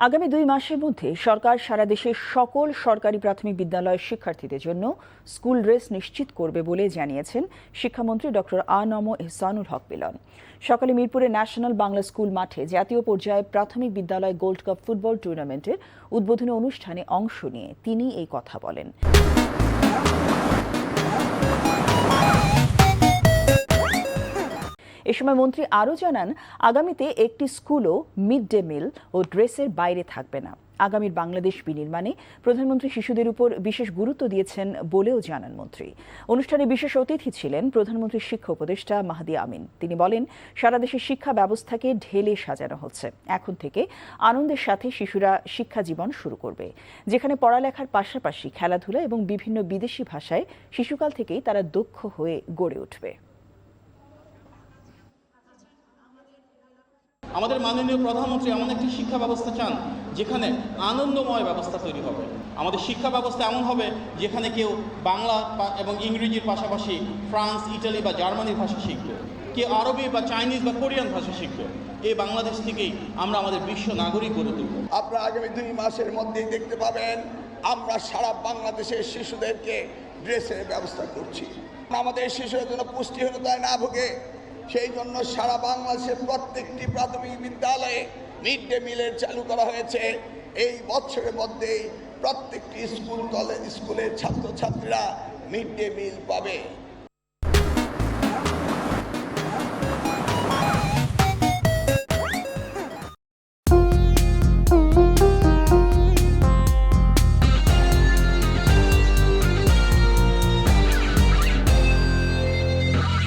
আগামী 2 মাসের মধ্যে সরকার সারা দেশের সকল সরকারি প্রাথমিক বিদ্যালয়ের শিক্ষার্থীদের জন্য স্কুল ড্রেস নিশ্চিত করবে বলে জানিয়েছেন শিক্ষামন্ত্রী ডক্টর আ.ন.ম এহসানুল হক মিলন। সকালে মিরপুরে ন্যাশনাল বাংলা স্কুল মাঠে জাতীয় পর্যায়ে প্রাথমিক বিদ্যালয় গোল্ড কাপ ফুটবল টুর্নামেন্টের উদ্বোধনী অনুষ্ঠানে অংশ নিয়ে তিনি এই কথা বলেন। এ সময় মন্ত্রী আরও জানান, আগামীতে একটি স্কুলও মিড ডে মিল ও ড্রেসের বাইরে থাকবে না। আগামীর বাংলাদেশ বিনির্মাণে প্রধানমন্ত্রী শিশুদের উপর বিশেষ গুরুত্ব দিয়েছেন বলেও জানান মন্ত্রী। অনুষ্ঠানে বিশেষ অতিথি ছিলেন প্রধানমন্ত্রীর শিক্ষা উপদেষ্টা মাহদি আমিন। তিনি বলেন, সারা দেশের শিক্ষা ব্যবস্থাকে ঢেলে সাজানো হচ্ছে। এখন থেকে আনন্দের সাথে শিশুরা শিক্ষা জীবন শুরু করবে, যেখানে পড়ালেখার পাশাপাশি খেলাধুলা এবং বিভিন্ন বিদেশি ভাষায় শিশুকাল থেকেই তারা দক্ষ হয়ে গড়ে উঠবে। আমাদের মাননীয় প্রধানমন্ত্রী এমন একটি শিক্ষা ব্যবস্থা চান যেখানে আনন্দময় ব্যবস্থা তৈরি হবে। আমাদের শিক্ষা ব্যবস্থা এমন হবে যেখানে কেউ বাংলা এবং ইংরেজির পাশাপাশি ফ্রান্স, ইটালি বা জার্মানির ভাষা শিখবে, কেউ আরবি বা চাইনিজ বা কোরিয়ান ভাষা শিখবে। এই বাংলাদেশ থেকেই আমরা আমাদের বিশ্ব নাগরিক গড়ে তুলব। আপনারা আগামী 2 মাসের মধ্যেই দেখতে পাবেন আমরা সারা বাংলাদেশের শিশুদেরকে ড্রেসের ব্যবস্থা করছি। আমাদের শিশুরা যেন পুষ্টিহীনতায় না ভোগে, সেই জন্য সারা বাংলাদেশের প্রত্যেকটি প্রাথমিক বিদ্যালয়ে মিড ডে মিলের চালু করা হয়েছে। এই বছরের মধ্যেই প্রত্যেকটি স্কুলের ছাত্রছাত্রীরা মিড ডে মিল পাবে।